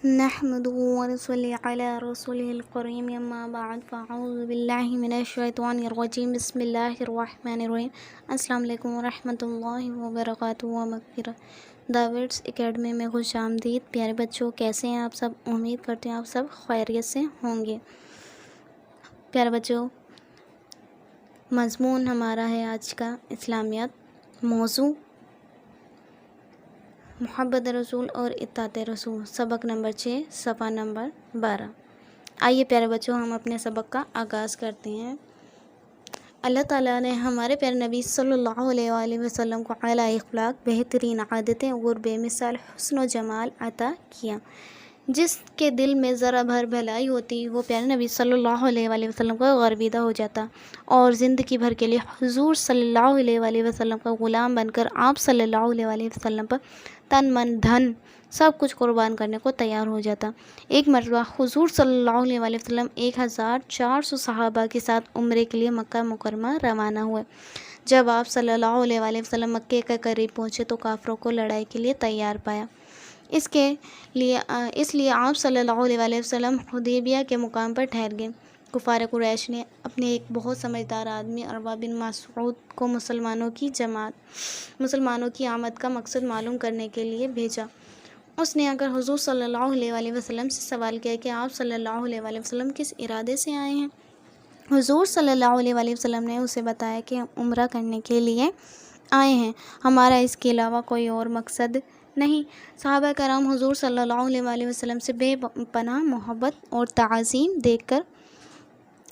نحمده ونصلي على رسوله الكريم اما بعد فاعوذ باللہ من الشیطان الرجیم بسم اللہ الرحمن الرحیم۔ السلام علیکم ورحمۃ اللہ وبرکاتہ دا ورڈس اکیڈمی میں خوش آمدید۔ پیارے بچوں، کیسے ہیں آپ سب؟ امید کرتے ہیں آپ سب خیریت سے ہوں گے۔ پیارے بچوں، مضمون ہمارا ہے آج کا اسلامیات، موضوع محبت رسول اور اطاعت رسول، سبق نمبر 6 صفحہ نمبر 12۔ آئیے پیارے بچوں، ہم اپنے سبق کا آغاز کرتے ہیں۔ اللہ تعالیٰ نے ہمارے پیارے نبی صلی اللہ علیہ وآلہ وسلم کو اعلیٰ اخلاق، بہترین عادتیں اور بے مثال حسن و جمال عطا کیا۔ جس کے دل میں ذرا بھر بھلائی ہوتی وہ پیارے نبی صلی اللہ علیہ وآلہ وسلم کا غربیدہ ہو جاتا اور زندگی بھر کے لیے حضور صلی اللہ علیہ وآلہ وسلم کا غلام بن کر آپ صلی اللہ علیہ وآلہ وسلم پر تن من دھن سب کچھ قربان کرنے کو تیار ہو جاتا۔ ایک مرتبہ حضور صلی اللہ علیہ وآلہ وسلم 1400 صحابہ کے ساتھ عمرے کے لیے مکہ مکرمہ روانہ ہوئے۔ جب آپ صلی اللہ علیہ وآلہ وسلم مکے کے قریب پہنچے تو کافروں کو لڑائی کے لیے تیار پایا۔ اس لیے آپ صلی اللہ علیہ وآلہ وسلم حدیبیہ کے مقام پر ٹھہر گئے۔ کفار قریش نے اپنے ایک بہت سمجھدار آدمی عروہ بن مسعود کو مسلمانوں کی آمد کا مقصد معلوم کرنے کے لیے بھیجا۔ اس نے اگر حضور صلی اللہ علیہ وآلہ وسلم سے سوال کیا کہ آپ صلی اللہ علیہ وآلہ وسلم کس ارادے سے آئے ہیں؟ حضور صلی اللہ علیہ وآلہ وسلم نے اسے بتایا کہ ہم عمرہ کرنے کے لیے آئے ہیں، ہمارا اس کے علاوہ کوئی اور مقصد نہیں۔ صحابہ کرام حضور صلی اللہ علیہ وآلہ وسلم سے بے پناہ محبت اور تعظیم دیکھ کر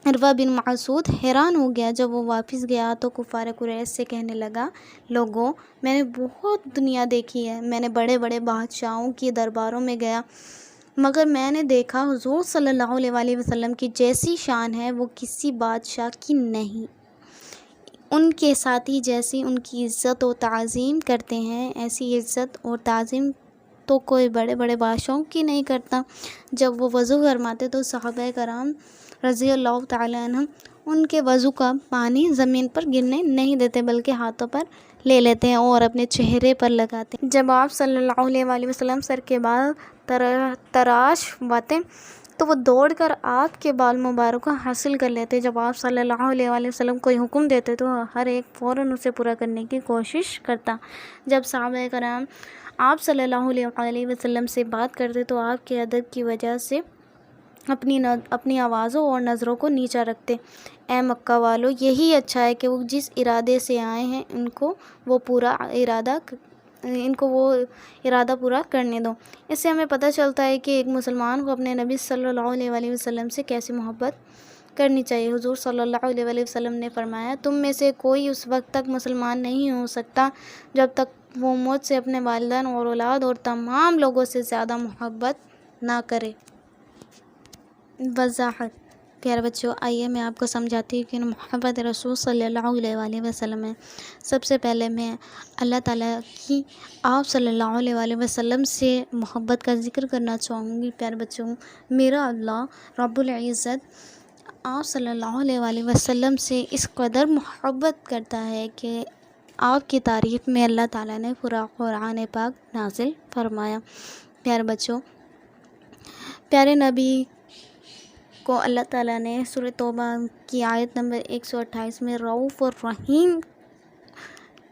عروہ بن مسعود حیران ہو گیا۔ جب وہ واپس گیا تو کفار قریش سے کہنے لگا، لوگوں، میں نے بہت دنیا دیکھی ہے، میں نے بڑے بڑے بادشاہوں کی درباروں میں گیا، مگر میں نے دیکھا حضور صلی اللہ علیہ وآلہ وسلم کی جیسی شان ہے وہ کسی بادشاہ کی نہیں۔ ان کے ساتھی جیسی ان کی عزت و تعظیم کرتے ہیں ایسی عزت اور تعظیم تو کوئی بڑے بڑے بادشاہوں کی نہیں کرتا۔ جب وہ وضو فرماتے تو صحابہ کرام رضی اللہ تعالیٰ عنہ ان کے وضو کا پانی زمین پر گرنے نہیں دیتے بلکہ ہاتھوں پر لے لیتے ہیں اور اپنے چہرے پر لگاتے ہیں۔ جب آپ صلی اللہ علیہ وآلہ وسلم سر کے بال تراش باتے تو وہ دوڑ کر آپ کے بال مبارک کو حاصل کر لیتے۔ جب آپ صلی اللہ علیہ وآلہ وسلم کوئی حکم دیتے تو ہر ایک فوراً اسے پورا کرنے کی کوشش کرتا۔ جب صحابہ کرام آپ صلی اللہ علیہ وآلہ وسلم سے بات کرتے تو آپ کے ادب کی وجہ سے اپنی آوازوں اور نظروں کو نیچا رکھتے۔ اے مکہ والو، یہی اچھا ہے کہ وہ جس ارادے سے آئے ہیں ان کو وہ ارادہ پورا کرنے دو۔ اس سے ہمیں پتہ چلتا ہے کہ ایک مسلمان کو اپنے نبی صلی اللہ علیہ وآلہ وسلم سے کیسی محبت کرنی چاہیے۔ حضور صلی اللہ علیہ وآلہ وسلم نے فرمایا، تم میں سے کوئی اس وقت تک مسلمان نہیں ہو سکتا جب تک وہ مجھ سے اپنے والدین اور اولاد اور تمام لوگوں سے زیادہ محبت نہ کرے۔ وضاحت۔ پیارے بچوں، آئیے میں آپ کو سمجھاتی ہوں کہ محبت رسول صلی اللہ علیہ وآلہ وسلم ہے۔ سب سے پہلے میں اللہ تعالیٰ کی آپ صلی اللہ علیہ وآلہ وسلم سے محبت کا ذکر کرنا چاہوں گی۔ پیارے بچوں، میرا اللہ رب العزت آپ صلی اللہ علیہ وآلہ وسلم سے اس قدر محبت کرتا ہے کہ آپ کی تعریف میں اللہ تعالیٰ نے پورا قرآن پاک نازل فرمایا۔ پیارے بچوں، پیارے نبی کو اللہ تعالیٰ نے سورۃ توبہ کی آیت نمبر 128 میں رؤوف اور رحیم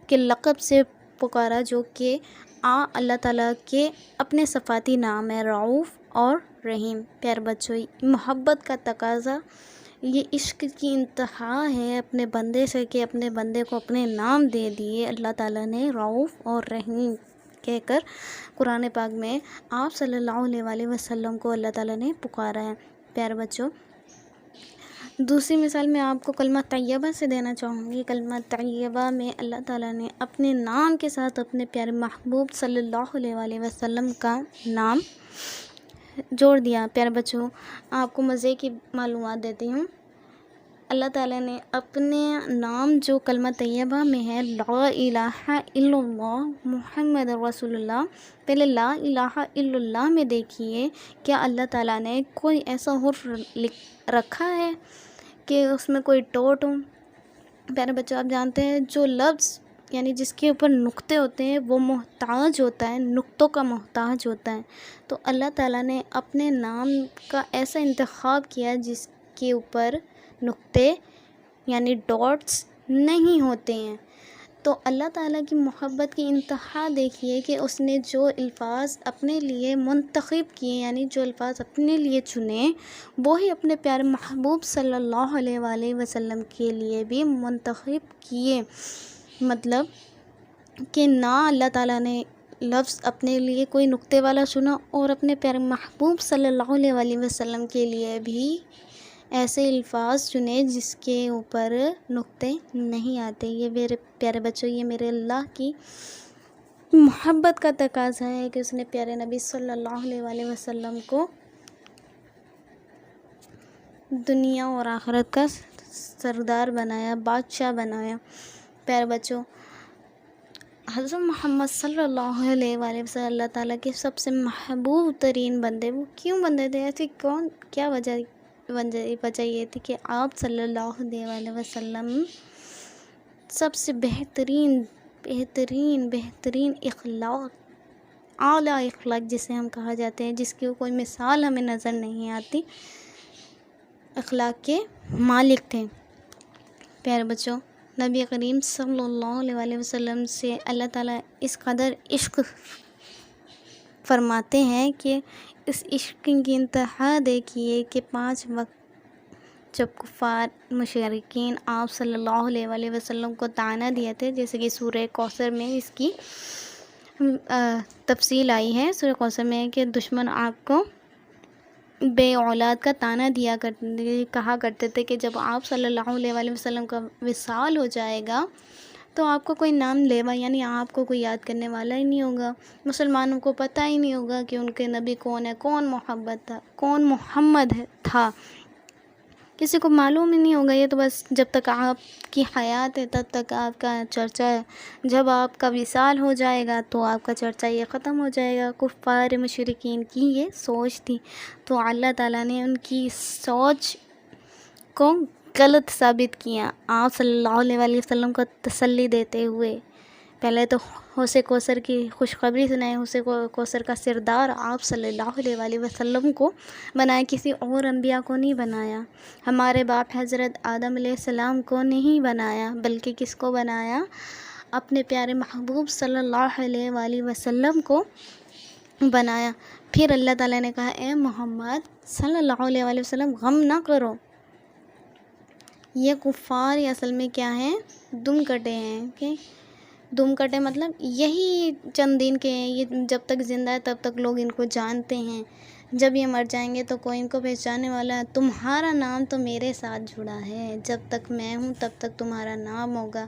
کے لقب سے پکارا، جو کہ اللہ تعالیٰ کے اپنے صفاتی نام ہے، رؤوف اور رحیم۔ پیارے بچوں، محبت کا تقاضا یہ عشق کی انتہا ہے اپنے بندے سے کہ اپنے بندے کو اپنے نام دے دیے۔ اللہ تعالیٰ نے رؤوف اور رحیم کہہ کر قرآن پاک میں آپ صلی اللہ علیہ وآلہ وسلم کو اللہ تعالیٰ نے پکارا ہے۔ پیارے بچوں، دوسری مثال میں آپ کو کلمہ طیبہ سے دینا چاہوں گی۔ کلمہ طیبہ میں اللہ تعالیٰ نے اپنے نام کے ساتھ اپنے پیارے محبوب صلی اللہ علیہ وآلہ وسلم کا نام جوڑ دیا۔ پیارے بچوں، آپ کو مزے کی معلومات دیتی ہوں۔ اللہ تعالیٰ نے اپنے نام جو کلمہ طیبہ میں ہے، لا الہ الا اللہ محمد رسول اللہ، پہلے لا الہ الا اللہ میں دیکھیے کیا اللہ تعالیٰ نے کوئی ایسا حرف رکھا ہے کہ اس میں کوئی ٹوٹ ہو؟ پیارے بچوں، آپ جانتے ہیں جو لفظ یعنی جس کے اوپر نقطے ہوتے ہیں وہ محتاج ہوتا ہے، نقطوں کا محتاج ہوتا ہے. تو اللہ تعالیٰ نے اپنے نام کا ایسا انتخاب کیا جس کے اوپر نقطے یعنی ڈاٹس نہیں ہوتے ہیں. تو اللہ تعالیٰ کی محبت کی انتہا دیکھیے کہ اس نے جو الفاظ اپنے لیے منتخب کیے، یعنی جو الفاظ اپنے لیے چنے، وہی اپنے پیارے محبوب صلی اللہ علیہ وآلہ وسلم کے لیے بھی منتخب کیے. مطلب کہ نہ اللہ تعالیٰ نے لفظ اپنے لیے کوئی نقطے والا چنا اور اپنے پیارے محبوب صلی اللہ علیہ وآلہ وسلم کے لیے بھی ایسے الفاظ چنے جس کے اوپر نقطے نہیں آتے. یہ میرے پیارے بچوں، یہ میرے اللہ کی محبت کا تقاضا ہے کہ اس نے پیارے نبی صلی اللہ علیہ وآلہ وسلم کو دنیا اور آخرت کا سردار بنایا، بادشاہ بنایا. پیارے بچوں، حضرت محمد صلی اللہ علیہ وآلہ وسلم اللہ تعالیٰ کے سب سے محبوب ترین بندے. وہ کیوں بندے تھے؟ ایسی کیا وجہ یہ تھی کہ آپ صلی اللہ علیہ وآلہ وسلم سب سے بہترین اخلاق، اعلیٰ اخلاق جسے ہم کہا جاتے ہیں، جس کی کوئی مثال ہمیں نظر نہیں آتی، اخلاق کے مالک تھے. پیارے بچوں، نبی کریم صلی اللہ علیہ وآلہ وسلم سے اللہ تعالیٰ اس قدر عشق فرماتے ہیں کہ اس عشق کی انتہا دیکھیے کہ 5 وقت جب کفار مشرکین آپ صلی اللہ علیہ وآلہ وسلم کو طعنہ دیے تھے، جیسے کہ سورہ کوثر میں اس کی تفصیل آئی ہے. سورہ کوثر میں کہ دشمن آپ کو بے اولاد کا طعنہ دیا کہا کرتے تھے کہ جب آپ صلی اللہ علیہ وآلہ وسلم کا وصال ہو جائے گا تو آپ کو کوئی نام لیوا، یعنی آپ کو کوئی یاد کرنے والا ہی نہیں ہوگا. مسلمانوں کو پتہ ہی نہیں ہوگا کہ ان کے نبی کون ہے، کون محمد تھا، کسی کو معلوم ہی نہیں ہوگا. یہ تو بس جب تک آپ کی حیات ہے تب تک آپ کا چرچا ہے، جب آپ کا وصال ہو جائے گا تو آپ کا چرچا یہ ختم ہو جائے گا. کفار مشرکین کی یہ سوچ تھی. تو اللہ تعالیٰ نے ان کی سوچ کو غلط ثابت کیا. آپ صلی اللہ علیہ وآلہ وسلم کو تسلی دیتے ہوئے پہلے تو حوض کوثر کی خوشخبری سنائے. حوض کوثر کا سردار آپ صلی اللہ علیہ وآلہ وسلم کو بنایا، کسی اور انبیاء کو نہیں بنایا. ہمارے باپ حضرت آدم علیہ السلام کو نہیں بنایا، بلکہ کس کو بنایا؟ اپنے پیارے محبوب صلی اللہ علیہ وآلہ وسلم کو بنایا. پھر اللہ تعالیٰ نے کہا اے محمد صلی اللہ علیہ وآلہ وسلم غم نہ کرو، یہ کفار اصل میں کیا ہیں؟ دم کٹے ہیں. کہ دم کٹے مطلب یہی چند دن کے ہیں، یہ جب تک زندہ ہے تب تک لوگ ان کو جانتے ہیں، جب یہ مر جائیں گے تو کوئی ان کو پہچاننے والا ہے. تمہارا نام تو میرے ساتھ جڑا ہے، جب تک میں ہوں تب تک تمہارا نام ہوگا.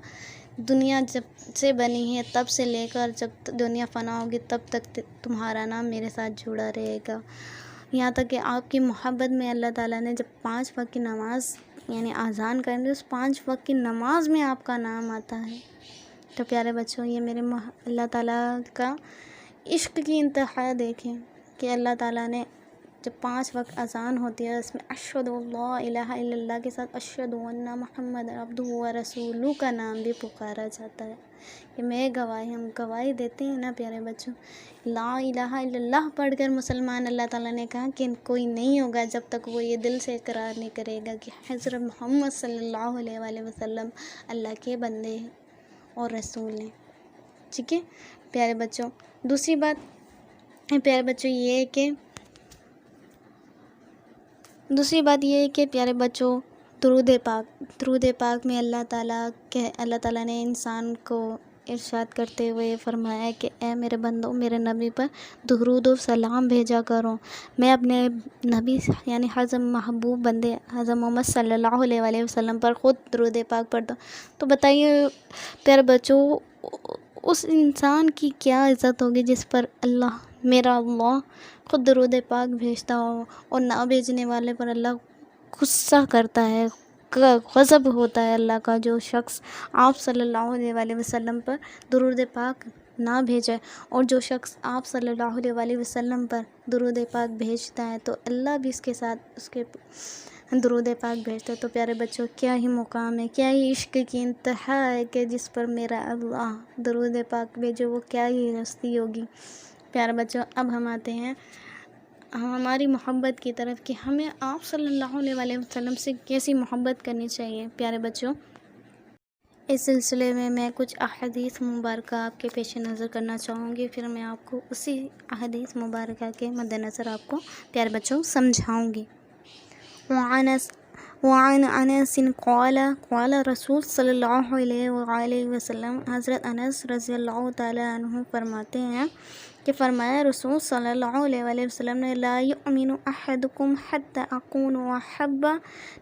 دنیا جب سے بنی ہے تب سے لے کر جب دنیا فنا ہوگی تب تک تمہارا نام میرے ساتھ جڑا رہے گا. یہاں تک کہ آپ کی محبت میں اللہ تعالیٰ نے جب 5 وقت کی نماز یعنی اذان کریں گے، اس 5 وقت کی نماز میں آپ کا نام آتا ہے. تو پیارے بچوں، یہ میرے اللہ تعالیٰ کا عشق کی انتہا دیکھیں کہ اللہ تعالیٰ نے جب 5 وقت اذان ہوتی ہے اس میں اشہد اللہ الہ الا اللہ کے ساتھ اشہد ان محمد عبدہ و رسولہ کا نام بھی پکارا جاتا ہے کہ میں گواہی، ہم گواہی دیتے ہیں نا پیارے بچوں. لا الہ الا اللہ پڑھ کر مسلمان، اللہ تعالیٰ نے کہا کہ کوئی نہیں ہوگا جب تک وہ یہ دل سے اقرار نہیں کرے گا کہ حضرت محمد صلی اللہ علیہ وآلہ وسلم اللہ کے بندے ہیں اور رسول ہیں. ٹھیک ہے پیارے بچوں. دوسری بات پیارے بچوں یہ ہے کہ پیارے بچوں درود پاک میں اللہ تعالیٰ نے انسان کو ارشاد کرتے ہوئے فرمایا کہ اے میرے بندوں، میرے نبی پر درود و سلام بھیجا کرو. میں اپنے نبی یعنی حضرت محبوب بندے حضرت محمد صلی اللہ علیہ وآلہ وسلم پر خود درود پاک پڑھتا ہوں. تو بتائیے پیارے بچوں اس انسان کی کیا عزت ہوگی جس پر میرا اللہ خود درود پاک بھیجتا ہو، اور نہ بھیجنے والے پر اللہ غصہ کرتا ہے، غضب ہوتا ہے اللہ کا. جو شخص آپ صلی اللہ علیہ وآلہ وسلم پر درود پاک نہ بھیجے اور جو شخص آپ صلی اللہ علیہ وآلہ وسلم پر درود پاک بھیجتا ہے تو اللہ بھی اس کے ساتھ درود پاک بھیجتا ہے۔ تو پیارے بچوں، کیا ہی مقام ہے، کیا ہی عشق کی انتہا ہے کہ جس پر میرا اللہ درود پاک بھیجے، وہ کیا ہی ہستی ہوگی۔ پیارے بچوں، اب ہم آتے ہیں ہماری محبت کی طرف کہ ہمیں آپ صلی اللہ علیہ وسلم سے کیسی محبت کرنی چاہیے۔ پیارے بچوں، اس سلسلے میں کچھ احادیث مبارکہ آپ کے پیش نظر کرنا چاہوں گی، پھر میں آپ کو اسی احادیث مبارکہ کے مد نظر آپ کو پیارے بچوں سمجھاؤں گی۔ وعن انس قال قال رسول صلی اللہ علیہ وآلہ وسلم، حضرت انس رضی اللہ تعالی عنہ فرماتے ہیں کہ فرمایا رسول صلی اللہ علیہ وآلہ وسلم نے، لا یؤمن احدکم حتی اکون احب،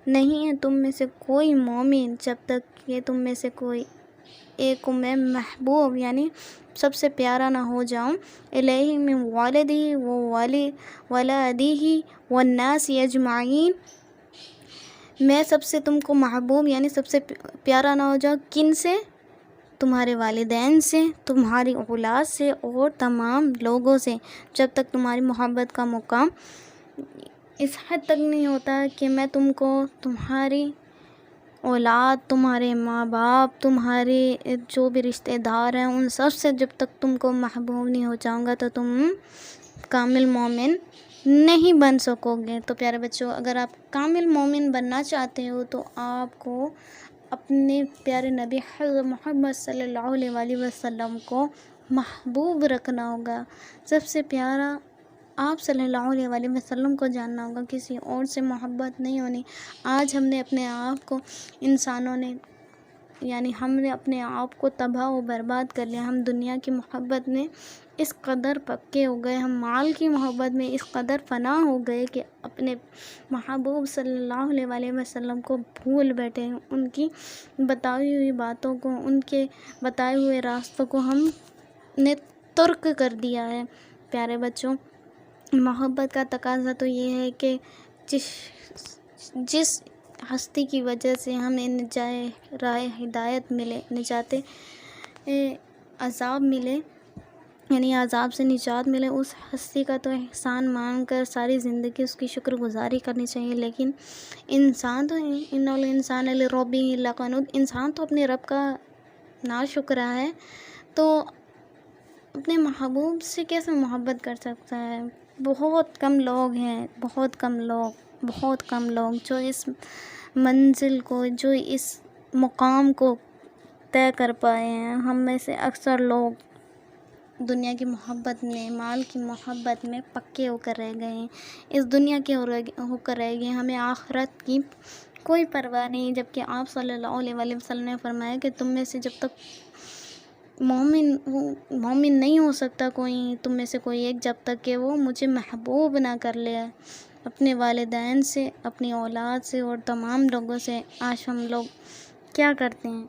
نہیں ہے تم میں سے کوئی مومن جب تک کہ تم میں سے کوئی ایک کو میں محبوب یعنی سب سے پیارا نہ ہو جاؤں، الیہ من والدی ولدیہ والناس اجمعین، میں سب سے تم کو محبوب یعنی سب سے پیارا نہ ہو جاؤ، کن سے؟ تمہارے والدین سے، تمہاری اولاد سے اور تمام لوگوں سے۔ جب تک تمہاری محبت کا مقام اس حد تک نہیں ہوتا کہ میں تم کو تمہاری اولاد، تمہارے ماں باپ، تمہارے جو بھی رشتہ دار ہیں، ان سب سے جب تک تم کو محبوب نہیں ہو جاؤں گا تو تم کامل مومن نہیں بن سکو گے۔ تو پیارے بچوں، اگر آپ کامل مومن بننا چاہتے ہو تو آپ کو اپنے پیارے نبی حضرت محمد صلی اللہ علیہ وآلہ وسلم کو محبوب رکھنا ہوگا۔ سب سے پیارا آپ صلی اللہ علیہ وآلہ وسلم کو جاننا ہوگا، کسی اور سے محبت نہیں ہونی۔ آج ہم نے اپنے آپ کو انسانوں نے یعنی ہم نے اپنے آپ کو تباہ و برباد کر لیا۔ ہم دنیا کی محبت میں اس قدر پکے ہو گئے، ہم مال کی محبت میں اس قدر فنا ہو گئے کہ اپنے محبوب صلی اللہ علیہ وآلہ وسلم کو بھول بیٹھے ہیں۔ ان کی بتائی ہوئی باتوں کو، ان کے بتائے ہوئے راستوں کو ہم نے ترک کر دیا ہے۔ پیارے بچوں، محبت کا تقاضا تو یہ ہے کہ جس ہستی کی وجہ سے ہمیں راہ ہدایت ملے، نجات عذاب ملے یعنی عذاب سے نجات ملے، اس ہستی کا تو احسان مان کر ساری زندگی اس کی شکر گزاری کرنی چاہیے۔ لیکن انسان تو ان الانسان لربہ لقنوط، انسان تو اپنے رب کا ناشکرا ہے، تو اپنے محبوب سے کیسے محبت کر سکتا ہے؟ بہت کم لوگ ہیں، بہت کم لوگ جو اس منزل کو، جو اس مقام کو طے کر پائے ہیں۔ ہم میں سے اکثر لوگ دنیا کی محبت میں، مال کی محبت میں پکے ہو کر رہ گئے ہیں، اس دنیا کے ہو کر رہ گئے ہیں، ہمیں آخرت کی کوئی پرواہ نہیں۔ جبکہ آپ صلی اللہ علیہ وآلہ وسلم نے فرمایا کہ تم میں سے جب تک مومن نہیں ہو سکتا کوئی، تم میں سے کوئی ایک، جب تک کہ وہ مجھے محبوب نہ کر لے اپنے والدین سے، اپنی اولاد سے اور تمام لوگوں سے۔ آج ہم لوگ کیا کرتے ہیں؟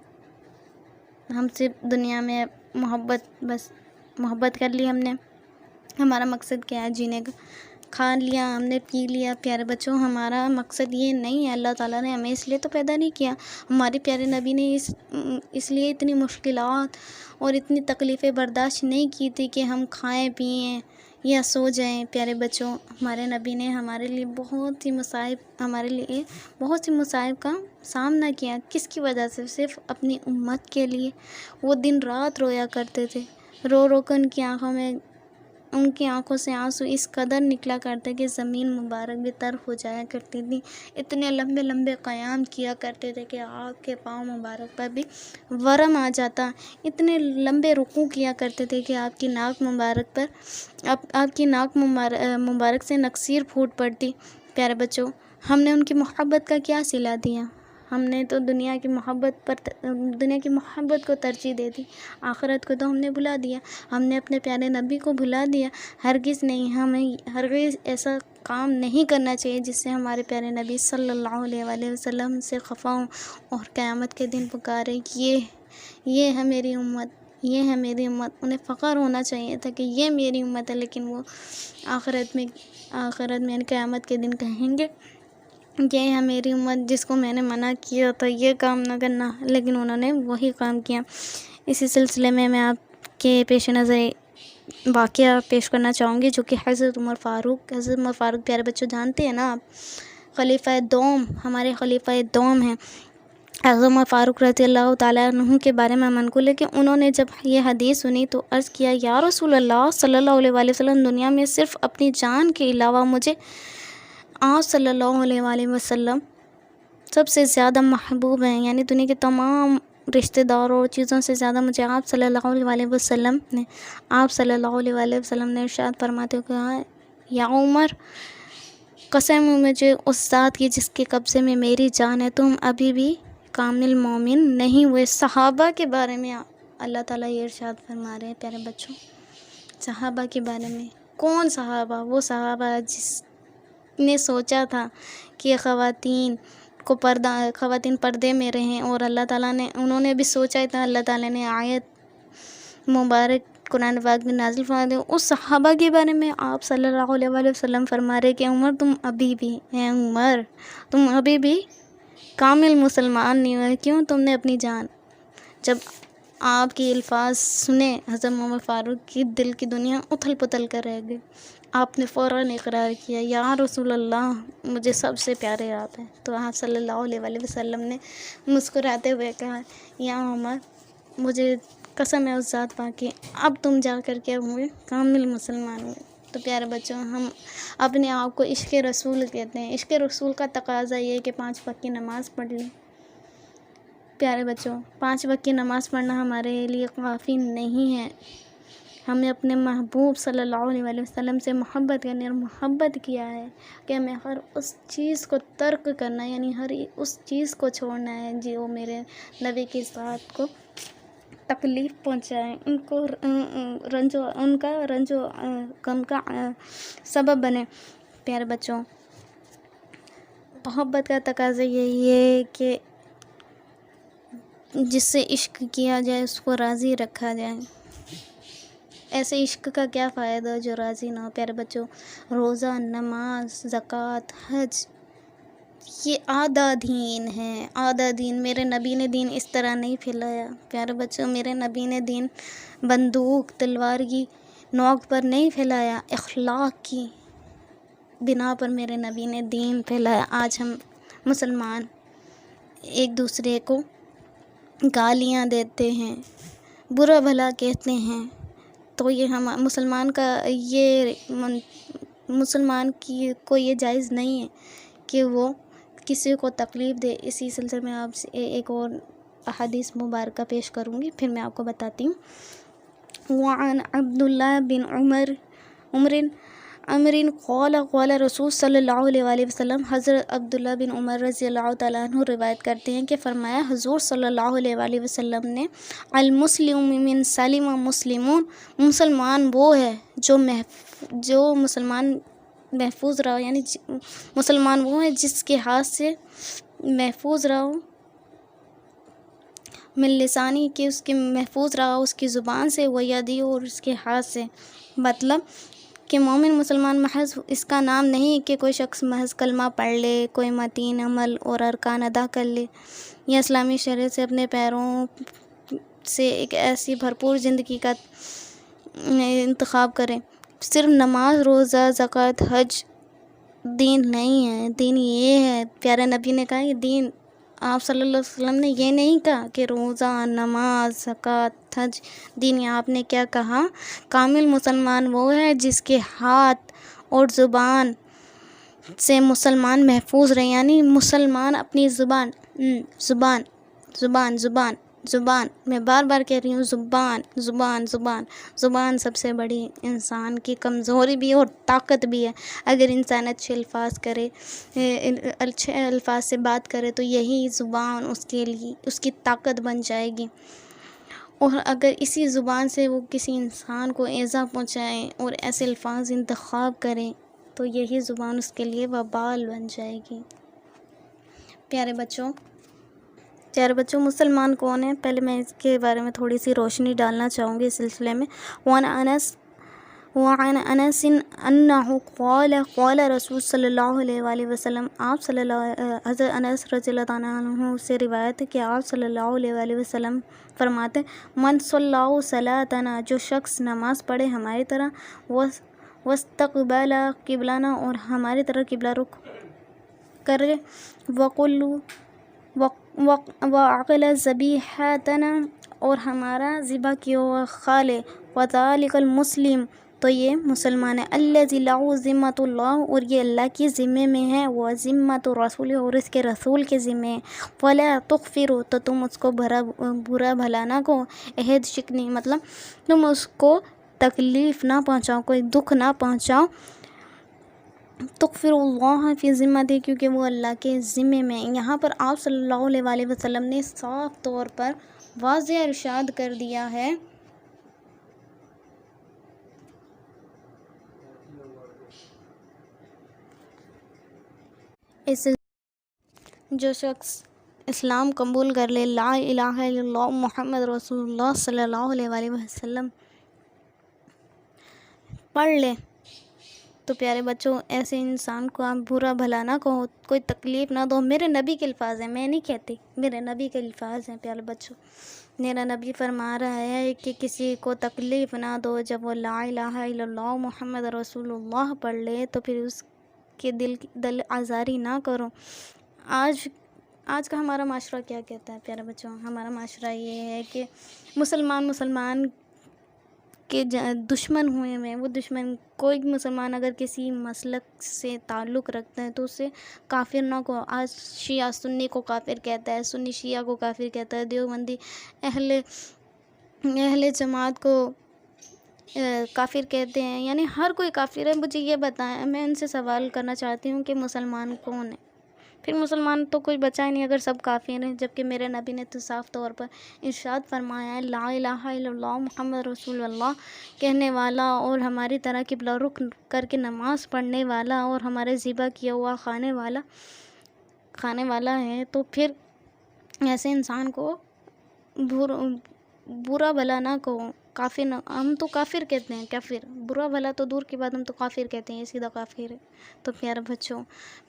ہم صرف دنیا میں محبت کر لی ہم نے، ہمارا مقصد کیا ہے؟ جینے کا، کھا لیا ہم نے، پی لیا۔ پیارے بچوں، ہمارا مقصد یہ نہیں ہے۔ اللہ تعالیٰ نے ہمیں اس لیے تو پیدا نہیں کیا، ہمارے پیارے نبی نے اس لیے اتنی مشکلات اور اتنی تکلیفیں برداشت نہیں کی تھی کہ ہم کھائیں پئیں یا سو جائیں۔ پیارے بچوں، ہمارے نبی نے ہمارے لیے بہت سی مصائب کا سامنا کیا۔ کس کی وجہ سے؟ صرف اپنی امت کے لیے۔ وہ دن رات رویا کرتے تھے، رو رو کر ان کی آنکھوں سے آنسو اس قدر نکلا کرتے کہ زمین مبارک بھی تر ہو جایا کرتی تھی۔ اتنے لمبے لمبے قیام کیا کرتے تھے کہ آپ کے پاؤں مبارک پر بھی ورم آ جاتا۔ اتنے لمبے رکوع کیا کرتے تھے کہ آپ کی ناک مبارک سے نکسیر پھوٹ پڑتی۔ پیارے بچوں، ہم نے ان کی محبت کا کیا صلہ دیا؟ ہم نے تو دنیا کی محبت کو ترجیح دے دی، آخرت کو تو ہم نے بھلا دیا، ہم نے اپنے پیارے نبی کو بھلا دیا۔ ہرگز نہیں، ہمیں ہرگز ایسا کام نہیں کرنا چاہیے جس سے ہمارے پیارے نبی صلی اللہ علیہ وآلہ وسلم سے خفا ہوں اور قیامت کے دن پکارے کہ یہ ہے میری امت، یہ ہے میری امت۔ انہیں فخر ہونا چاہیے تھا کہ یہ میری امت ہے، لیکن وہ آخرت میں یعنی قیامت کے دن کہیں گے یہ ہے میری امت جس کو میں نے منع کیا تھا یہ کام نہ کرنا، لیکن انہوں نے وہی کام کیا۔ اسی سلسلے میں آپ کے پیش نظر واقعہ پیش کرنا چاہوں گی جو کہ حضرت عمر فاروق پیارے بچوں جانتے ہیں نا آپ، خلیفہ دوم، ہمارے خلیفہ دوم ہیں اعظم فاروق رضی اللہ تعالیٰ عنہ کے بارے میں منقول ہے کہ انہوں نے جب یہ حدیث سنی تو عرض کیا، یا رسول اللہ صلی اللہ علیہ وآلہ وسلم، دنیا میں صرف اپنی جان کے علاوہ مجھے آپ صلی اللہ علیہ وآلہ وسلم سب سے زیادہ محبوب ہیں، یعنی دنیا کے تمام رشتہ داروں اور چیزوں سے زیادہ مجھے آپ صلی اللہ علیہ وآلہ وسلم نے ارشاد فرماتے ہوئے کہا، یا عمر، قسم ہے مجھے اس ذات کی جس کے قبضے میں میری جان ہے، تم ابھی بھی کامل مومن نہیں ہوئے۔ صحابہ کے بارے میں اللہ تعالیٰ یہ ارشاد فرما رہے ہیں پیارے بچوں، صحابہ کے بارے میں۔ کون صحابہ؟ وہ صحابہ جس نے سوچا تھا کہ خواتین پردے میں رہیں، اور اللہ تعالیٰ نے، انہوں نے بھی سوچا تھا، اللہ تعالیٰ نے آیت مبارک قرآن پاک میں نازل فرما دی۔ اس صحابہ کے بارے میں آپ صلی اللہ علیہ وآلہ وسلم فرما رہے کہ عمر، تم ابھی بھی ہیں، عمر تم ابھی بھی کامل مسلمان نہیں ہوئے۔ کیوں؟ تم نے اپنی جان، جب آپ کی الفاظ سنے حضرت محمد فاروق کی، دل کی دنیا اتھل پتھل کر رہ گئی۔ آپ نے فوراً اقرار کیا، یا رسول اللہ، مجھے سب سے پیارے آپ ہیں۔ تو آپ صلی اللہ علیہ وآلہ وسلم نے مسکراتے ہوئے کہا، یا عمر، مجھے قسم ہے اس ذات پاک کی، اب تم جا کر کے ہوئے کامل مسلمان ہوئے۔ تو پیارے بچوں، ہم اپنے آپ کو عشق رسول کہتے ہیں۔ عشق رسول کا تقاضا یہ ہے کہ 5 وقت کی نماز پڑھ لیں۔ پیارے بچوں، 5 وقت کی نماز پڑھنا ہمارے لیے کافی نہیں ہے، ہمیں اپنے محبوب صلی اللہ علیہ وآلہ وسلم سے محبت کرنی، اور محبت کیا ہے کہ ہمیں ہر اس چیز کو ترک کرنا ہے، یعنی ہر اس چیز کو چھوڑنا ہے جو میرے نبی کی ذات کو تکلیف پہنچائے، ان کا رنج و غم کا سبب بنے۔ پیارے بچوں، محبت کا تقاضا یہی ہے کہ جس سے عشق کیا جائے اس کو راضی رکھا جائے۔ ایسے عشق کا کیا فائدہ جو راضی نہ ہو؟ پیارے بچوں، روزہ، نماز، زکوٰۃ، حج، یہ آدھا دین ہے، آدھا دین۔ میرے نبی نے دین اس طرح نہیں پھیلایا پیارے بچوں، میرے نبی نے دین بندوق تلوار کی نوک پر نہیں پھیلایا، اخلاق کی بنا پر میرے نبی نے دین پھیلایا۔ آج ہم مسلمان ایک دوسرے کو گالیاں دیتے ہیں، برا بھلا کہتے ہیں، تو یہ مسلمان کو یہ جائز نہیں ہے کہ وہ کسی کو تکلیف دے۔ اسی سلسلے میں آپ سے ایک اور احادیث مبارکہ پیش کروں گی، پھر میں آپ کو بتاتی ہوں۔ وعن عبداللہ بن عمر قال قال رسول صلی اللہ علیہ وآلہ وسلم، حضرت عبداللہ بن عمر رضی اللہ تعالیٰ عنہ روایت کرتے ہیں کہ فرمایا، حضور صلی اللہ علیہ وآلہ وسلم نے، المسلم من سلم مسلمون، مسلمان وہ ہے جو مسلمان محفوظ رہا، یعنی مسلمان وہ ہے جس کے ہاتھ سے محفوظ رہا، من لسانی، کہ اس کے محفوظ رہا اس کی زبان سے، ویدی، اور اس کے ہاتھ سے۔ مطلب کہ مومن مسلمان محض اس کا نام نہیں کہ کوئی شخص محض کلمہ پڑھ لے، کوئی متین عمل اور ارکان ادا کر لے، یا اسلامی شریعت سے اپنے پیروں سے ایک ایسی بھرپور زندگی کا انتخاب کرے۔ صرف نماز، روزہ، زکوٰۃ، حج دین نہیں ہے، دین یہ ہے۔ پیارے نبی نے کہا کہ دین، آپ صلی اللہ علیہ وسلم نے یہ نہیں کہا کہ روزہ، نماز، زکوٰۃ، حج دین۔ آپ نے کیا کہا؟ کامل مسلمان وہ ہے جس کے ہاتھ اور زبان سے مسلمان محفوظ رہے، یعنی مسلمان اپنی زبان میں بار بار کہہ رہی ہوں، زبان سب سے بڑی انسان کی کمزوری بھی ہے اور طاقت بھی ہے۔ اگر انسان اچھے الفاظ سے بات کرے تو یہی زبان اس کے لیے اس کی طاقت بن جائے گی، اور اگر اسی زبان سے وہ کسی انسان کو ایذا پہنچائے اور ایسے الفاظ انتخاب کریں تو یہی زبان اس کے لیے وبال بن جائے گی۔ پیارے بچوں، مسلمان کون ہیں؟ پہلے میں اس کے بارے میں تھوڑی سی روشنی ڈالنا چاہوں گی اس سلسلے میں۔ وعن انس انہ قال رسول صلی اللہ علیہ وآلہ وسلم، حضرت انس رضی اللہ تعالیٰ عنہ سے روایت ہے کہ آپ صلی اللہ علیہ وآلہ وسلم فرماتے، من صلی صلاتنا، جو شخص نماز پڑھے ہماری طرح، واستقبل قبلنا، اور ہماری طرح قبلہ رخ کرے وعقل ذبیحتنا اور ہمارا ذبح کیا ہوا کھا لے وذالک المسلم تو یہ مسلمان ہے الذی له ذمۃ اللہ اور یہ اللہ کی ذمے میں ہے وہ ذمۃ رسول اور اس کے رسول کے ذمے ہے ولا تغفروا تو تم اس کو برا بھلا نہ کو عہد شکنی مطلب تم اس کو تکلیف نہ پہنچاؤ کوئی دکھ نہ پہنچاؤ تغفر اللہ فی ذمت کیونکہ وہ اللہ کے ذمے میں یہاں پر آپ صلی اللہ علیہ وسلم نے صاف طور پر واضح ارشاد کر دیا ہے اس جو شخص اسلام قبول کر لے لا الہ الا اللہ محمد رسول اللہ صلی اللہ علیہ وسلم پڑھ لے تو پیارے بچوں ایسے انسان کو آپ برا بھلا نہ کہو کوئی تکلیف نہ دو میرے نبی کے الفاظ ہیں میں نہیں کہتی میرے نبی کے الفاظ ہیں پیارے بچوں میرا نبی فرما رہا ہے کہ کسی کو تکلیف نہ دو جب وہ لا الہ الا اللہ محمد رسول اللہ پڑھ لے تو پھر اس کے دل آزاری نہ کرو آج کا ہمارا معاشرہ کیا کہتا ہے پیارے بچوں ہمارا معاشرہ یہ ہے کہ مسلمان کے دشمن ہوئے ہیں وہ دشمن کوئی مسلمان اگر کسی مسلک سے تعلق رکھتا ہے تو اسے کافر نہ کو آج شیعہ سنی کو کافر کہتا ہے سنی شیعہ کو کافر کہتا ہے دیوبندی اہل جماعت کو کافر کہتے ہیں یعنی ہر کوئی کافر ہے مجھے یہ بتائیں میں ان سے سوال کرنا چاہتی ہوں کہ مسلمان کون ہے پھر مسلمان تو کوئی بچا ہی نہیں اگر سب کافر ہیں جبکہ میرے نبی نے تو صاف طور پر ارشاد فرمایا ہے لا الہ الا اللہ محمد رسول اللہ کہنے والا اور ہماری طرح قبلہ رخ کر کے نماز پڑھنے والا اور ہمارے ذبح کیا ہوا کھانے والا ہے تو پھر ایسے انسان کو برا بھلا نہ کہو کافر نہ ہم تو کافر کہتے ہیں کافر برا بھلا تو دور کی بات ہم تو کافر کہتے ہیں یہ سیدھا کافر ہے تو پیارے بچوں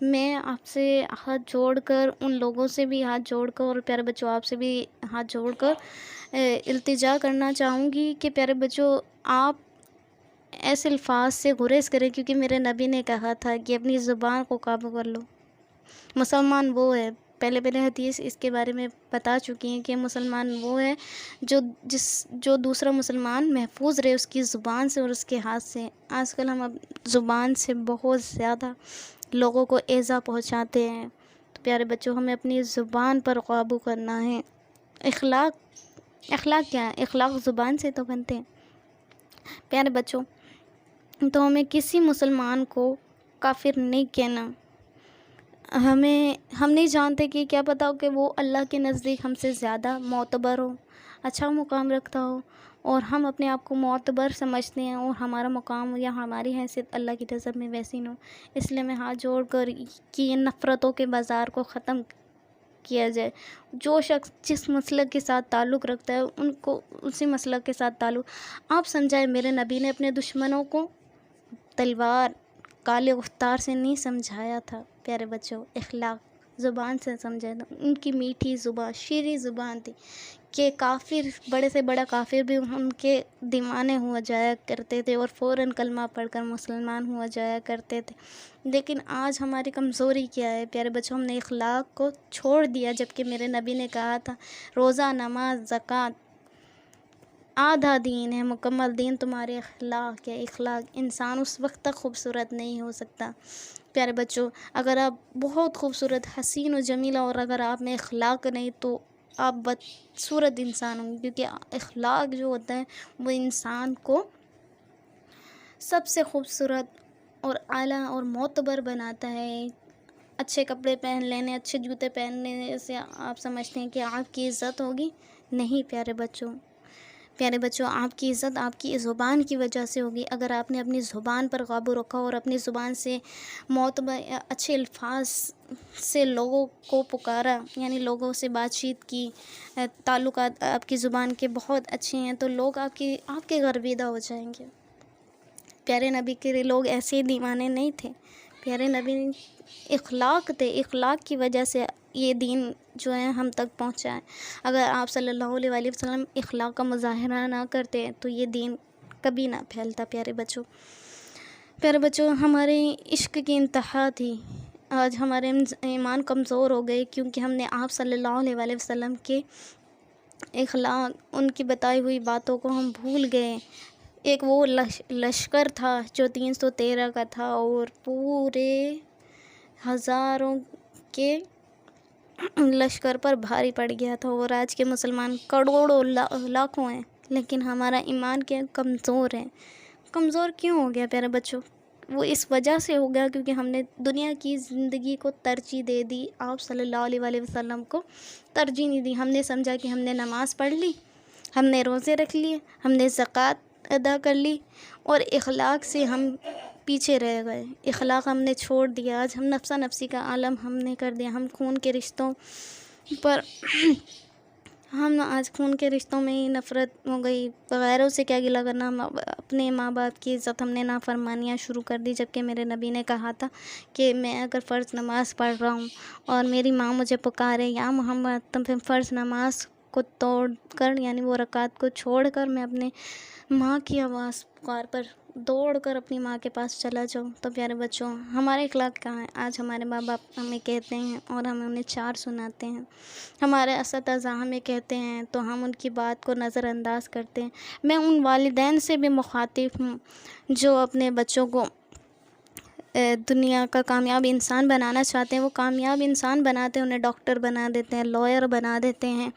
میں آپ سے ہاتھ جوڑ کر ان لوگوں سے بھی ہاتھ جوڑ کر اور پیارے بچوں آپ سے بھی ہاتھ جوڑ کر التجا کرنا چاہوں گی کہ پیارے بچوں آپ ایسے الفاظ سے گریز کریں کیونکہ میرے نبی نے کہا تھا کہ اپنی زبان کو قابو کر لو مسلمان وہ ہے پہلے حدیث اس کے بارے میں بتا چکی ہیں کہ مسلمان وہ ہے جو دوسرا مسلمان محفوظ رہے اس کی زبان سے اور اس کے ہاتھ سے آج کل ہم اب زبان سے بہت زیادہ لوگوں کو ایذا پہنچاتے ہیں تو پیارے بچوں ہمیں اپنی زبان پر قابو کرنا ہے اخلاق کیا ہے اخلاق زبان سے تو بنتے ہیں پیارے بچوں تو ہمیں کسی مسلمان کو کافر نہیں کہنا ہم نہیں جانتے کہ کیا پتہ ہو کہ وہ اللہ کے نزدیک ہم سے زیادہ معتبر ہو اچھا مقام رکھتا ہو اور ہم اپنے آپ کو معتبر سمجھتے ہیں اور ہمارا مقام یا ہماری حیثیت اللہ کی نظر میں ویسی نہ ہو اس لیے میں ہاتھ جوڑ کر کہ یہ نفرتوں کے بازار کو ختم کیا جائے جو شخص جس مسلک کے ساتھ تعلق رکھتا ہے ان کو اسی مسلک کے ساتھ تعلق آپ سمجھائے میرے نبی نے اپنے دشمنوں کو تلوار کالے افطار سے نہیں سمجھایا تھا پیارے بچوں اخلاق زبان سے سمجھایا تھا ان کی میٹھی زبان شیریں زبان تھی کہ کافر بڑے سے بڑا کافر بھی ان کے دیوانے ہوا جایا کرتے تھے اور فوراً کلمہ پڑھ کر مسلمان ہوا جایا کرتے تھے لیکن آج ہماری کمزوری کیا ہے پیارے بچوں ہم نے اخلاق کو چھوڑ دیا جبکہ میرے نبی نے کہا تھا روزہ نماز زکوٰۃ آدھا دین ہے مکمل دین تمہارے اخلاق ہے اخلاق انسان اس وقت تک خوبصورت نہیں ہو سکتا پیارے بچوں اگر آپ بہت خوبصورت حسین و جمیل اور اگر آپ میں اخلاق نہیں تو آپ بدصورت انسان ہوں گے کیونکہ اخلاق جو ہوتا ہے وہ انسان کو سب سے خوبصورت اور اعلیٰ اور معتبر بناتا ہے اچھے کپڑے پہن لینے اچھے جوتے پہننے سے آپ سمجھتے ہیں کہ آپ کی عزت ہوگی نہیں پیارے بچوں آپ کی عزت آپ کی زبان کی وجہ سے ہوگی اگر آپ نے اپنی زبان پر قابو رکھا اور اپنی زبان سے معتبر اچھے الفاظ سے لوگوں کو پکارا یعنی لوگوں سے بات چیت کی تعلقات آپ کی زبان کے بہت اچھے ہیں تو لوگ آپ کے گرویدہ ہو جائیں گے پیارے نبی کے لوگ ایسے دیوانے نہیں تھے پیارے نبی اخلاق تھے اخلاق کی وجہ سے یہ دین جو ہے ہم تک پہنچا ہے اگر آپ صلی اللہ علیہ وسلم اخلاق کا مظاہرہ نہ کرتے تو یہ دین کبھی نہ پھیلتا پیارے بچوں ہمارے عشق کی انتہا تھی آج ہمارے ایمان کمزور ہو گئے، کیونکہ ہم نے آپ صلی اللہ علیہ وسلم کے اخلاق، ان کی بتائی ہوئی باتوں کو ہم بھول گئے۔ ایک وہ لشکر تھا جو 313 کا تھا، اور پورے ہزاروں کے لشکر پر بھاری پڑ گیا تھا، اور آج کے مسلمان کروڑوں لاکھوں ہیں، لیکن ہمارا ایمان کیا کمزور ہے۔ کمزور کیوں ہو گیا پیارے بچوں؟ وہ اس وجہ سے ہو گیا کیونکہ ہم نے دنیا کی زندگی کو ترجیح دے دی، آپ صلی اللہ علیہ وسلم کو ترجیح نہیں دی۔ ہم نے سمجھا کہ ہم نے نماز پڑھ لی، ہم نے روزے رکھ لیے، ہم نے زکوٰۃ ادا کر لی، اور اخلاق سے ہم پیچھے رہ گئے، اخلاق ہم نے چھوڑ دیا۔ آج ہم نفسا نفسی کا عالم ہم نے کر دیا، ہم خون کے رشتوں پر ہم آج خون کے رشتوں میں ہی نفرت ہو گئی، غیروں سے کیا گلہ کرنا، ہم اپنے ماں باپ کی عزت ہم نے نافرمانیاں شروع کر دی، جبکہ میرے نبی نے کہا تھا کہ میں اگر فرض نماز پڑھ رہا ہوں اور میری ماں مجھے پکارے یا محمد، تو پھر فرض نماز کو توڑ کر، یعنی وہ رکعت کو چھوڑ کر میں اپنے ماں کی آواز پکار پر دوڑ کر اپنی ماں کے پاس چلا جاؤں۔ تو پیارے بچوں، ہمارے اخلاق کہاں ہیں؟ آج ہمارے ماں باپ ہمیں کہتے ہیں اور ہم انہیں 4 سناتے ہیں، ہمارے اساتذہ ہمیں کہتے ہیں تو ہم ان کی بات کو نظر انداز کرتے ہیں۔ میں ان والدین سے بھی مخاطب ہوں جو اپنے بچوں کو دنیا کا کامیاب انسان بنانا چاہتے ہیں، وہ کامیاب انسان بناتے ہیں، انہیں ڈاکٹر بنا دیتے ہیں، لائر بنا دیتے ہیں،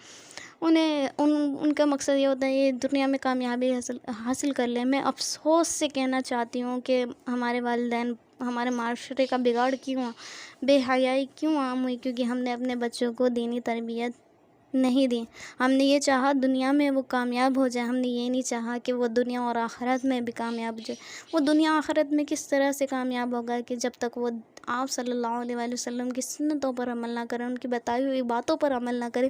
انہیں ان کا مقصد یہ ہوتا ہے یہ دنیا میں کامیابی حاصل کر لیں۔ میں افسوس سے کہنا چاہتی ہوں کہ ہمارے والدین، ہمارے معاشرے کا بگاڑ کیوں، بے حیائی کیوں عام ہوئی؟ کیونکہ ہم نے اپنے بچوں کو دینی تربیت نہیں دی۔ ہم نے یہ چاہا دنیا میں وہ کامیاب ہو جائے، ہم نے یہ نہیں چاہا کہ وہ دنیا اور آخرت میں بھی کامیاب ہو جائے۔ وہ دنیا آخرت میں کس طرح سے کامیاب ہوگا کہ جب تک وہ آپ صلی اللہ علیہ وسلم کی سنتوں پر عمل نہ کرے، ان کی بتائی ہوئی باتوں پر عمل نہ کرے۔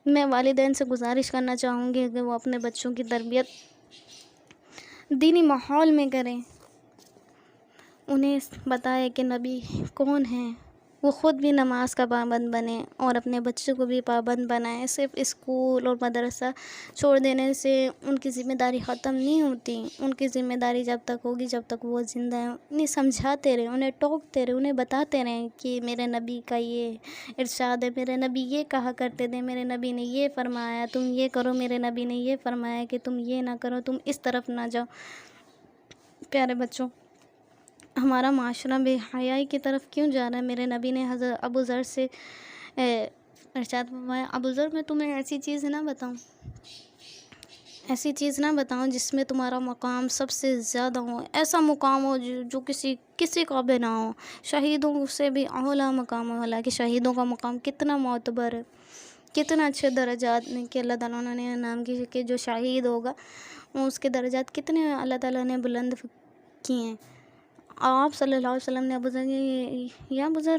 میں والدین سے گزارش کرنا چاہوں گی کہ وہ اپنے بچوں کی تربیت دینی ماحول میں کریں، انہیں بتائے کہ نبی کون ہیں، وہ خود بھی نماز کا پابند بنیں اور اپنے بچوں کو بھی پابند بنائیں۔ صرف اسکول اور مدرسہ چھوڑ دینے سے ان کی ذمہ داری ختم نہیں ہوتی، ان کی ذمہ داری جب تک ہوگی جب تک وہ زندہ ہیں۔ انہیں سمجھاتے رہیں، انہیں ٹوکتے رہیں، انہیں بتاتے رہیں کہ میرے نبی کا یہ ارشاد ہے، میرے نبی یہ کہا کرتے تھے، میرے نبی نے یہ فرمایا تم یہ کرو، میرے نبی نے یہ فرمایا کہ تم یہ نہ کرو، تم اس طرف نہ جاؤ۔ پیارے بچوں، ہمارا معاشرہ بے حیائی کی طرف کیوں جا رہا ہے؟ میرے نبی نے حضرت ابو ذر سے ارشاد فرمایا، ابو ذر میں تمہیں ایسی چیز نہ بتاؤں جس میں تمہارا مقام سب سے زیادہ ہو، ایسا مقام ہو جو کسی کا بھی نہ ہو، شہیدوں سے بھی اعلیٰ مقام ہو۔ حالانکہ شہیدوں کا مقام کتنا معتبر ہے، کتنا اچھے درجات میں کہ اللہ تعالیٰ نے نام کی کہ جو شہید ہوگا اس کے درجات کتنے اللہ تعالیٰ نے بلند کیے ہیں۔ آپ صلی اللہ علیہ وسلم نے ابو ذر یا ابو ذر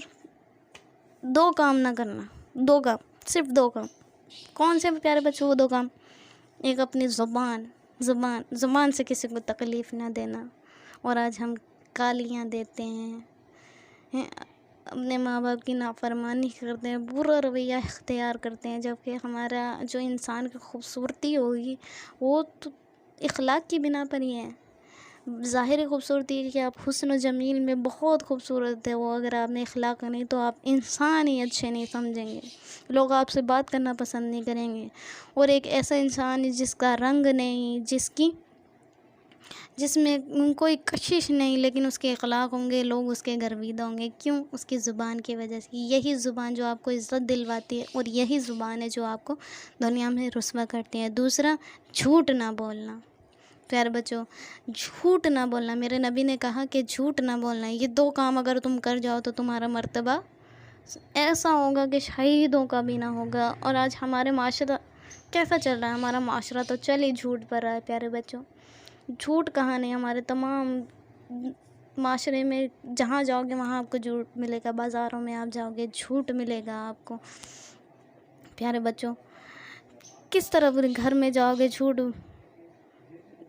2 کام نہ کرنا، 2 کام، صرف 2 کام۔ کون سے پیارے بچوں وہ 2 کام؟ ایک اپنی زبان سے کسی کو تکلیف نہ دینا، اور آج ہم گالیاں دیتے ہیں، اپنے ماں باپ کی نافرمانی کرتے ہیں، برا رویہ اختیار کرتے ہیں، جبکہ ہمارا جو انسان کی خوبصورتی ہوگی وہ تو اخلاق کی بنا پر ہی ہے۔ ظاہری خوبصورتی ہے کہ آپ حسن و جمیل میں بہت خوبصورت ہے، وہ اگر آپ نے اخلاق نہیں تو آپ انسان ہی اچھے نہیں سمجھیں گے، لوگ آپ سے بات کرنا پسند نہیں کریں گے۔ اور ایک ایسا انسان جس کا رنگ نہیں، جس میں کوئی کشش نہیں، لیکن اس کے اخلاق ہوں گے، لوگ اس کے گرویدہ ہوں گے۔ کیوں؟ اس کی زبان کی وجہ سے۔ یہی زبان جو آپ کو عزت دلواتی ہے، اور یہی زبان ہے جو آپ کو دنیا میں رسوا کرتی ہے۔ دوسرا، جھوٹ نہ بولنا۔ پیارے بچوں، جھوٹ نہ بولنا، میرے نبی نے کہا کہ جھوٹ نہ بولنا، یہ 2 کام اگر تم کر جاؤ تو تمہارا مرتبہ ایسا ہوگا کہ شہیدوں کا بھی نہ ہوگا۔ اور آج ہمارے معاشرہ کیسا چل رہا ہے؟ ہمارا معاشرہ تو چل ہی جھوٹ پر رہا ہے پیارے بچوں۔ جھوٹ کہاں نہیں، ہمارے تمام معاشرے میں جہاں جاؤ گے وہاں آپ کو جھوٹ ملے گا، بازاروں میں آپ جاؤ گے جھوٹ ملے گا آپ کو۔ پیارے بچوں، کس طرح گھر میں جاؤ گے جھوٹ،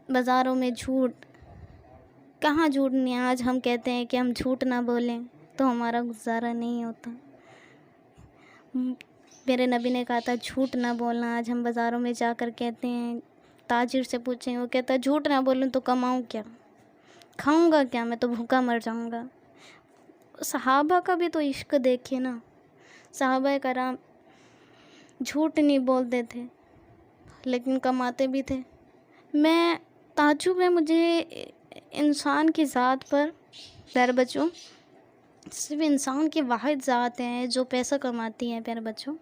بازاروں میں جھوٹ، کہاں جھوٹ نہیں ہے؟ آج ہم کہتے ہیں کہ ہم جھوٹ نہ بولیں تو ہمارا گزارا نہیں ہوتا۔ میرے نبی نے کہا تھا جھوٹ نہ بولنا۔ آج ہم بازاروں میں جا کر کہتے ہیں، تاجر سے پوچھیں، وہ کہتا ہے جھوٹ نہ بولوں تو کماؤں کیا، کھاؤں گا کیا، میں تو بھوکا مر جاؤں گا۔ صحابہ کا بھی تو عشق دیکھیے نا، صحابہ کرام جھوٹ نہیں بولتے تھے لیکن کماتے بھی تھے۔ میں تعجب ہے مجھے انسان کی ذات پر، پیارے بچوں، صرف انسان کی واحد ذات ہے جو پیسہ کماتی ہے پیارے بچوں۔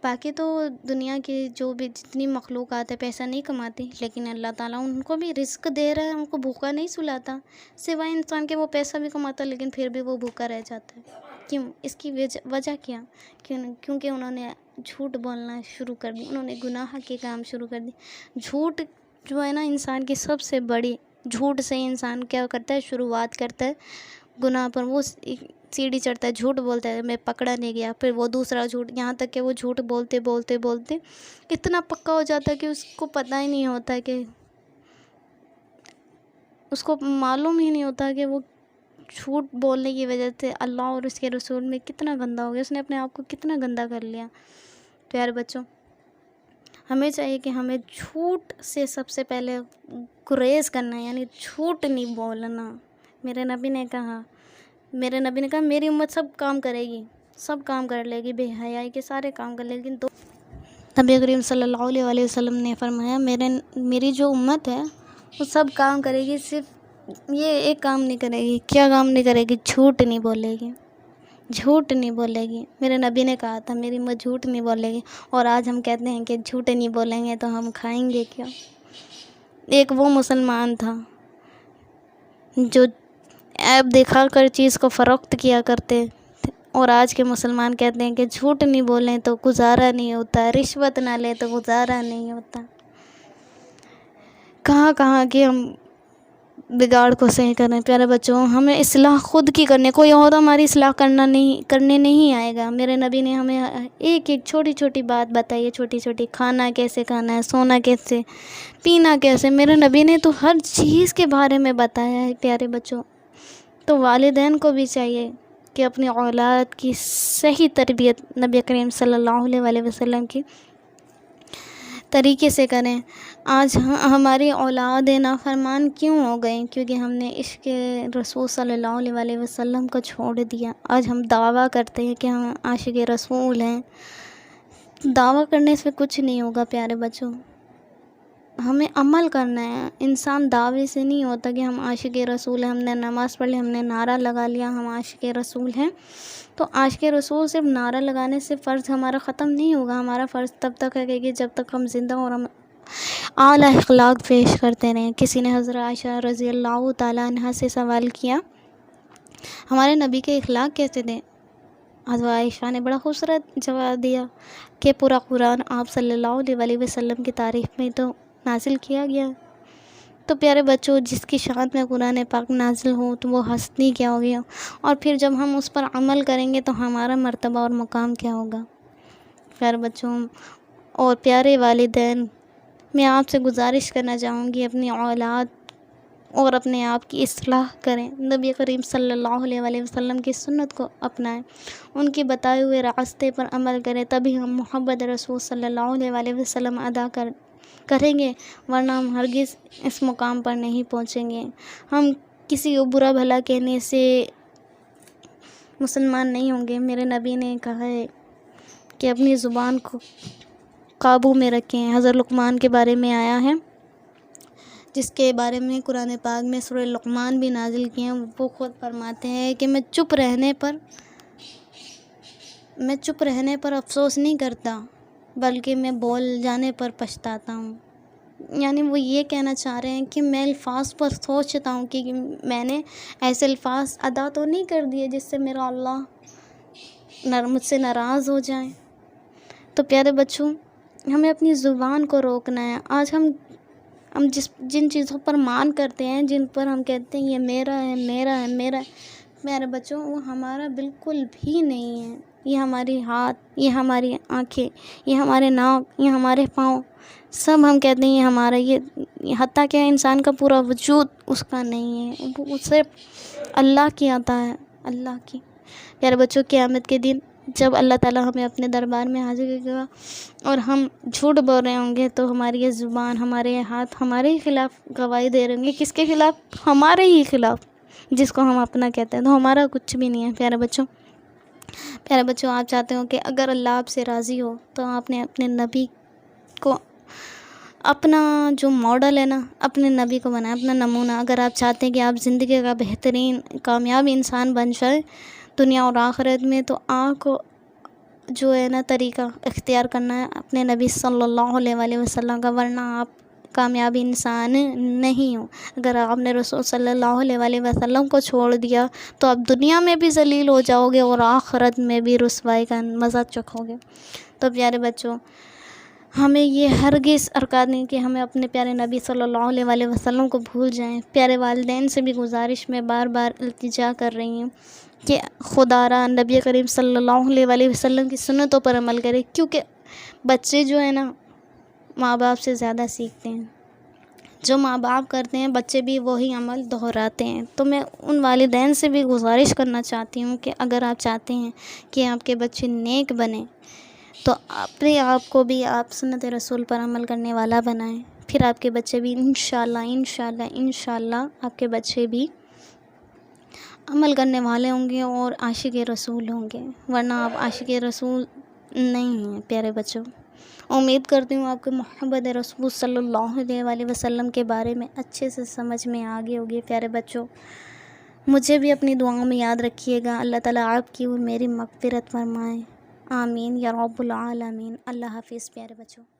باقی تو دنیا کی جو بھی جتنی مخلوقات ہے پیسہ نہیں کماتی، لیکن اللہ تعالیٰ ان کو بھی رزق دے رہا ہے، ان کو بھوکا نہیں سلاتا۔ سوائے انسان کے وہ پیسہ بھی کماتا لیکن پھر بھی وہ بھوکا رہ جاتا ہے۔ کیوں؟ اس کی وجہ کیا؟ کیونکہ انہوں نے جھوٹ بولنا شروع کر دی، انہوں نے گناہ کے کام شروع کر دی۔ جھوٹ جو ہے نا انسان کی سب سے بڑی، جھوٹ سے انسان کیا کرتا ہے، شروعات کرتا ہے گناہ پر، وہ سیڑھی چڑھتا ہے، جھوٹ بولتا ہے، میں پکڑا نہیں گیا، پھر وہ دوسرا جھوٹ، یہاں تک کہ وہ جھوٹ بولتے بولتے بولتے اتنا پکا ہو جاتا ہے کہ اس کو پتہ ہی نہیں ہوتا، کہ اس کو معلوم ہی نہیں ہوتا کہ وہ جھوٹ بولنے کی وجہ سے اللہ اور اس کے رسول میں کتنا گندا ہو گیا، اس نے اپنے آپ کو کتنا گندا کر لیا۔ پیارے بچوں، ہمیں چاہیے کہ ہمیں جھوٹ سے سب سے پہلے گریز کرنا ہے، یعنی جھوٹ نہیں بولنا۔ میرے نبی نے کہا میری امت سب کام کرے گی، سب کام کر لے گی، بے حیائی کے سارے کام کر لے گی، لیکن نبی کریم صلی اللہ علیہ وسلم نے فرمایا میری جو امت ہے وہ سب کام کرے گی، صرف یہ ایک کام نہیں کرے گی۔ کیا کام نہیں کرے گی؟ جھوٹ نہیں بولے گی، جھوٹ نہیں بولے گی۔ میرے نبی نے کہا تھا میری امت جھوٹ نہیں بولے گی، اور آج ہم کہتے ہیں کہ جھوٹ نہیں بولیں گے تو ہم کھائیں گے کیا؟ ایک وہ مسلمان تھا جو عیب دکھا کر چیز کو فروخت کیا کرتے تھے، اور آج کے مسلمان کہتے ہیں کہ جھوٹ نہیں بولیں تو گزارا نہیں ہوتا، رشوت نہ لے تو گزارا نہیں ہوتا۔ کہاں کہ ہم بگاڑ کو صحیح کریں۔ پیارے بچوں، ہمیں اصلاح خود کی کرنی، کوئی اور ہماری اصلاح کرنے نہیں آئے گا۔ میرے نبی نے ہمیں ایک چھوٹی چھوٹی بات بتائی ہے، چھوٹی چھوٹی، کھانا کیسے کھانا ہے، سونا کیسے، پینا کیسے، میرے نبی نے تو ہر چیز کے بارے میں بتایا ہے۔ پیارے بچوں، تو والدین کو بھی چاہیے کہ اپنی اولاد کی صحیح تربیت نبی کریم صلی اللہ علیہ وسلم کی طریقے سے کریں۔ آج ہماری اولاد نافرمان کیوں ہو گئے؟ کیونکہ ہم نے عشق رسول صلی اللہ علیہ وسلم کو چھوڑ دیا۔ آج ہم دعویٰ کرتے ہیں کہ ہم عاشق رسول ہیں، دعویٰ کرنے سے کچھ نہیں ہوگا پیارے بچوں، ہمیں عمل کرنا ہے۔ انسان دعوے سے نہیں ہوتا کہ ہم عاشق رسول ہیں، ہم نے نماز پڑھ لی، ہم نے نعرہ لگا لیا ہم عاشق رسول ہیں، تو عاشق رسول صرف نعرہ لگانے سے فرض ہمارا ختم نہیں ہوگا۔ ہمارا فرض تب تک ہے کہ جب تک ہم زندہ اور ہم اعلیٰ اخلاق پیش کرتے رہیں۔ کسی نے حضرت عائشہ رضی اللہ تعالیٰ عنہ سے سوال کیا ہمارے نبی کے اخلاق کیسے تھے؟ حضرت عائشہ نے بڑا خوبصورت جواب دیا کہ پورا قرآن آپ صلی اللہ علیہ وسلم کی تعریف میں تو نازل کیا گیا۔ تو پیارے بچوں، جس کی شان میں قرآن پاک نازل ہو تو وہ ہستی کیا ہوگی، اور پھر جب ہم اس پر عمل کریں گے تو ہمارا مرتبہ اور مقام کیا ہوگا۔ پیارے بچوں اور پیارے والدین، میں آپ سے گزارش کرنا چاہوں گی اپنی اولاد اور اپنے آپ کی اصلاح کریں، نبی کریم صلی اللہ علیہ وسلم کی سنت کو اپنائیں، ان کے بتائے ہوئے راستے پر عمل کریں، تبھی ہم محمد رسول صلی اللہ علیہ وسلم ادا کریں گے، ورنہ ہم ہرگز اس مقام پر نہیں پہنچیں گے۔ ہم کسی کو برا بھلا کہنے سے مسلمان نہیں ہوں گے۔ میرے نبی نے کہا ہے کہ اپنی زبان کو قابو میں رکھیں۔ حضرت لقمان کے بارے میں آیا ہے، جس کے بارے میں قرآن پاک میں سورہ لقمان بھی نازل کیے ہیں، وہ خود فرماتے ہیں کہ میں چپ رہنے پر افسوس نہیں کرتا، بلکہ میں بول جانے پر پچھتاتا ہوں۔ یعنی وہ یہ کہنا چاہ رہے ہیں کہ میں الفاظ پر سوچتا ہوں کہ میں نے ایسے الفاظ ادا تو نہیں کر دیے جس سے میرا اللہ مجھ سے ناراض ہو جائے۔ تو پیارے بچوں، ہمیں اپنی زبان کو روکنا ہے۔ آج ہم جن چیزوں پر مان کرتے ہیں، جن پر ہم کہتے ہیں یہ میرا ہے، میرا ہے، میرا ہے، میرے بچوں، وہ ہمارا بالکل بھی نہیں ہے۔ یہ ہماری ہاتھ، یہ ہماری آنکھیں، یہ ہمارے ناک، یہ ہمارے پاؤں، سب ہم کہتے ہیں یہ ہمارا، یہ حتیٰ کہ انسان کا پورا وجود اس کا نہیں ہے، وہ صرف اللہ کی عطا ہے، اللہ کی۔ پیارے بچوں، قیامت کے دن جب اللہ تعالیٰ ہمیں اپنے دربار میں حاضر کرے گا اور ہم جھوٹ بول رہے ہوں گے تو ہماری یہ زبان، ہمارے یہ ہاتھ ہمارے ہی خلاف گواہی دے رہے ہوں گے۔ کس کے خلاف؟ ہمارے ہی خلاف۔ جس کو ہم اپنا کہتے ہیں، تو ہمارا کچھ بھی نہیں ہے پیارے بچوں۔ پیارے بچوں، آپ چاہتے ہو کہ اگر اللہ آپ سے راضی ہو تو آپ نے اپنے نبی کو اپنا جو ماڈل ہے نا، اپنے نبی کو بنائیں، اپنا نمونہ۔ اگر آپ چاہتے ہیں کہ آپ زندگی کا بہترین کامیاب انسان بن جائے دنیا اور آخرت میں، تو آپ کو جو ہے نا طریقہ اختیار کرنا ہے اپنے نبی صلی اللہ علیہ وآلہ وسلم کا، ورنہ آپ کامیاب انسان نہیں ہو۔ اگر آپ نے رسول صلی اللہ علیہ وآلہ وسلم کو چھوڑ دیا تو آپ دنیا میں بھی ذلیل ہو جاؤ گے اور آخرت میں بھی رسوائی کا مزہ چکھو گے۔ تو پیارے بچوں، ہمیں یہ ہرگز ارکاد نہیں کہ ہمیں اپنے پیارے نبی صلی اللہ علیہ وآلہ وسلم کو بھول جائیں۔ پیارے والدین سے بھی گزارش میں بار بار التجا کر رہی ہوں کہ خدا را نبی کریم صلی اللہ علیہ وآلہ وسلم کی سنتوں پر عمل کرے، کیونکہ بچے جو ہیں نا ماں باپ سے زیادہ سیکھتے ہیں۔ جو ماں باپ کرتے ہیں بچے بھی وہی عمل دہراتے ہیں۔ تو میں ان والدین سے بھی گزارش کرنا چاہتی ہوں کہ اگر آپ چاہتے ہیں کہ آپ کے بچے نیک بنیں تو اپنے آپ کو بھی آپ سنت رسول پر عمل کرنے والا بنائیں، پھر آپ کے بچے بھی انشاءاللہ آپ کے بچے بھی عمل کرنے والے ہوں گے اور عاشق رسول ہوں گے، ورنہ آپ عاشق رسول نہیں ہیں پیارے بچوں۔ امید کرتی ہوں آپ کو محمد رسول صلی اللہ علیہ وآلہ وسلم کے بارے میں اچھے سے سمجھ میں آگے ہوگی پیارے بچوں۔ مجھے بھی اپنی دعاؤں میں یاد رکھیے گا۔ اللہ تعالیٰ آپ کی اور میری مغفرت فرمائے، آمین یا رب العالمین۔ اللہ حافظ پیارے بچوں۔